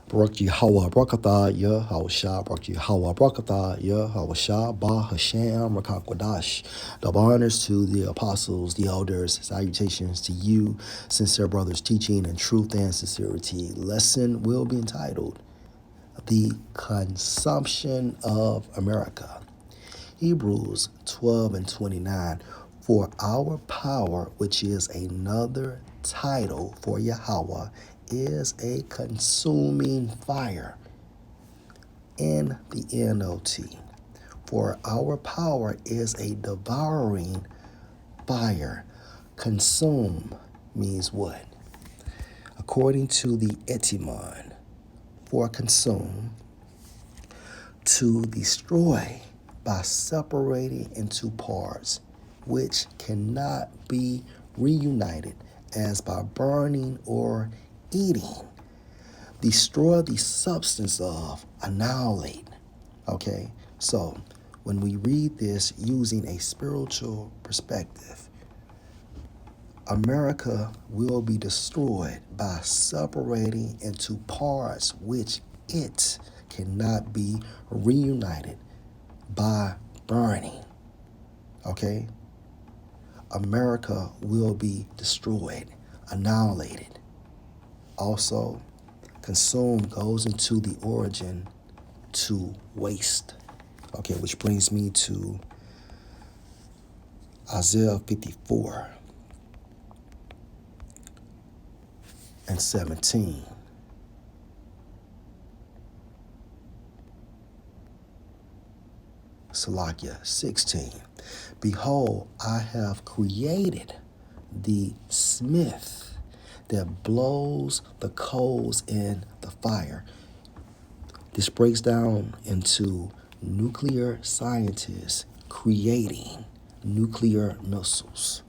Barak Yahweh Brakatha Yahweh Barak Yahweh Brakatha Yahweh Ba Hashem Rakakwadash. Double honors to the apostles, the elders, salutations to you, sincere brothers, teaching in truth and sincerity. Lesson will be entitled The Consumption of America. Hebrews 12 and 29. For our power, which is another title for Yahweh, is a consuming fire in the NOT. For our power is a devouring fire. Consume means what? According to the etymon, for consume, to destroy by separating into parts which cannot be reunited as by burning or eating. Destroy the substance of, annihilate. Okay, so when we read this using a spiritual perspective, America will be destroyed by separating into parts which it cannot be reunited by burning. Okay? America will be destroyed, annihilated. Also, consume goes into the origin to waste. Okay, which brings me to Isaiah 54 and 17. Salakia 16. Behold, I have created the smith that blows the coals in the fire. This breaks down into nuclear scientists creating nuclear missiles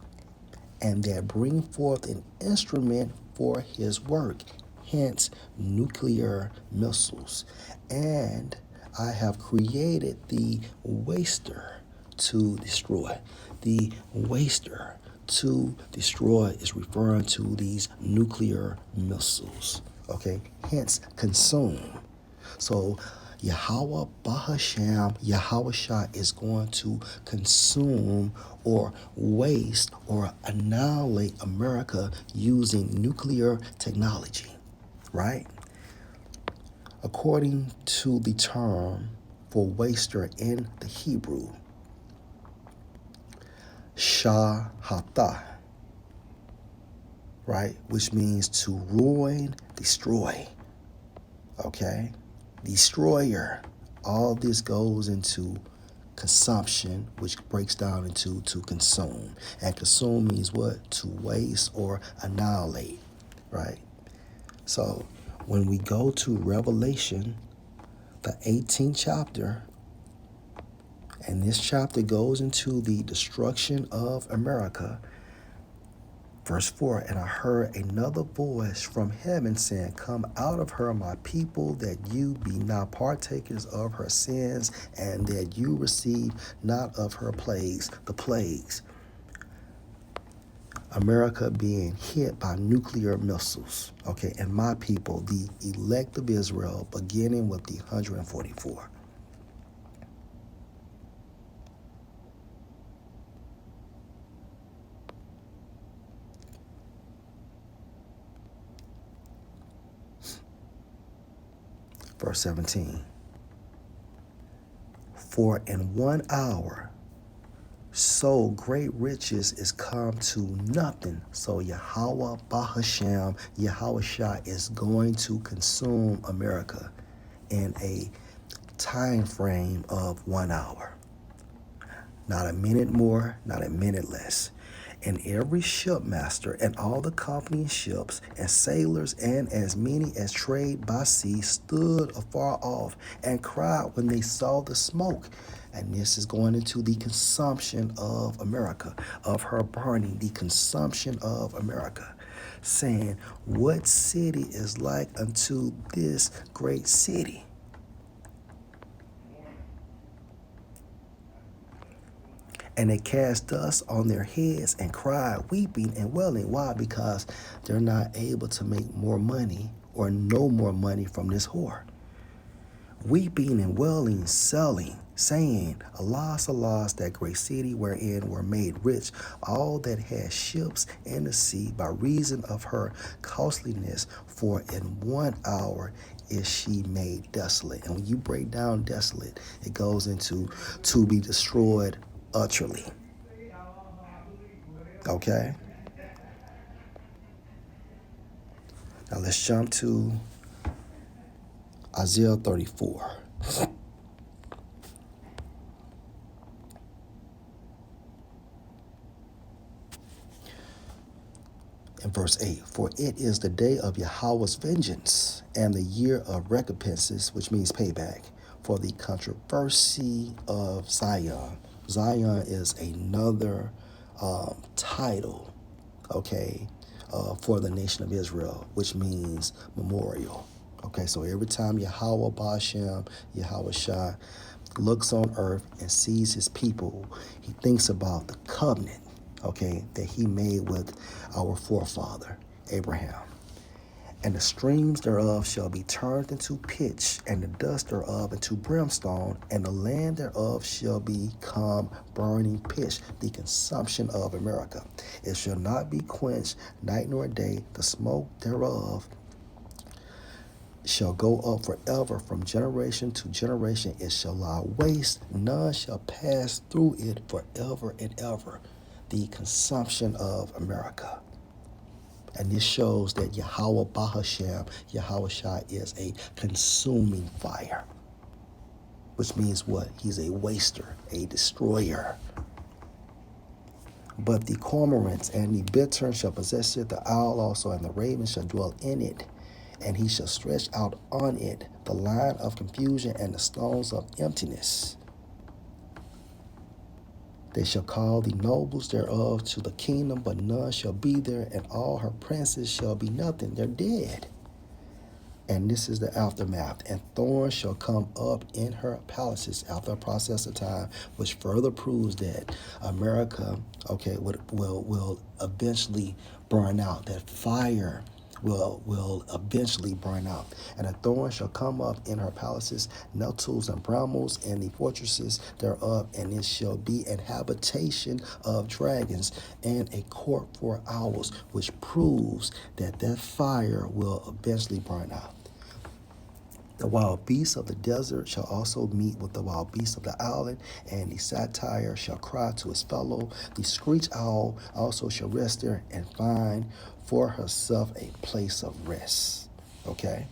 and that bring forth an instrument for his work, hence nuclear missiles. And I have created the waster to destroy. The waster to destroy is referring to these nuclear missiles. Okay, hence consume. So Yahweh Bahasham, Yahweh Shah is going to consume or waste or annihilate America using nuclear technology, right? According to the term for waster in the Hebrew, Shahata, right? Which means to ruin, destroy, okay? Destroyer. All this goes into consumption, which breaks down into to consume. And consume means what? To waste or annihilate, right? So when we go to Revelation, the 18th chapter, and this chapter goes into the destruction of America, verse 4, and I heard another voice from heaven saying, Come out of her, my people, that you be not partakers of her sins, and that you receive not of her plagues, the plagues. America being hit by nuclear missiles, okay, and my people, the elect of Israel, beginning with the 144. Verse 17. For in 1 hour so great riches is come to nothing. So Yahweh Bahasham, Yahweh Shah is going to consume America in a time frame of 1 hour. Not a minute more, not a minute less. And every shipmaster and all the company ships and sailors and as many as trade by sea stood afar off and cried when they saw the smoke. And this is going into the consumption of America, of her burning, the consumption of America, saying, What city is like unto this great city? And they cast dust on their heads and cried, weeping and wailing. Why? Because they're not able to make more money or no more money from this whore. Weeping and wailing, selling, saying, Alas, alas, that great city wherein were made rich all that had ships in the sea by reason of her costliness, for in 1 hour is she made desolate. And when you break down desolate, it goes into to be destroyed utterly. Okay? Now let's jump to Isaiah 34. In verse 8, for it is the day of Yahweh's vengeance and the year of recompenses, which means payback, for the controversy of Zion. Zion is another title, okay, for the nation of Israel, which means memorial. Okay, so every time Yahweh Ba'ashem, Yahweh Shah, looks on earth and sees his people, he thinks about the covenant, okay, that he made with our forefather, Abraham. And the streams thereof shall be turned into pitch, and the dust thereof into brimstone, and the land thereof shall become burning pitch, the consumption of America. It shall not be quenched night nor day, the smoke thereof shall go up forever from generation to generation. It shall lie waste, none shall pass through it forever and ever. The consumption of America. And this shows that Yahweh Bahashem, Yahweh Shai, is a consuming fire. Which means what? He's a waster, a destroyer. But the cormorants and the bittern shall possess it, the owl also, and the raven shall dwell in it. And he shall stretch out on it the line of confusion and the stones of emptiness. They shall call the nobles thereof to the kingdom, but none shall be there, and all her princes shall be nothing. They're dead. And this is the aftermath. And thorns shall come up in her palaces after a process of time, which further proves that America, okay, will eventually burn out. That fire will eventually burn out. And a thorn shall come up in her palaces, nettles and brambles in the fortresses thereof, and it shall be an habitation of dragons and a court for owls, which proves that that fire will eventually burn out. The wild beasts of the desert shall also meet with the wild beasts of the island, and the satyr shall cry to his fellow. The screech owl also shall rest there and find for herself a place of rest. Okay?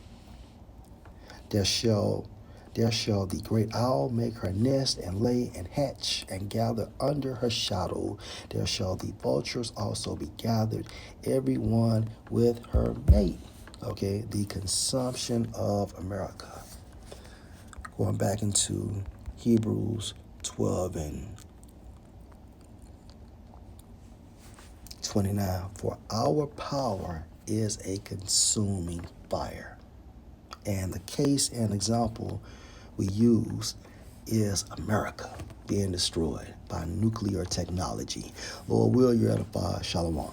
There shall the great owl make her nest and lay and hatch and gather under her shadow. There shall the vultures also be gathered, every one with her mate. Okay, the consumption of America. Going back into Hebrews 12 and 29. For our power is a consuming fire. And the case and example we use is America being destroyed by nuclear technology. Lord will, you're edified. Shalom.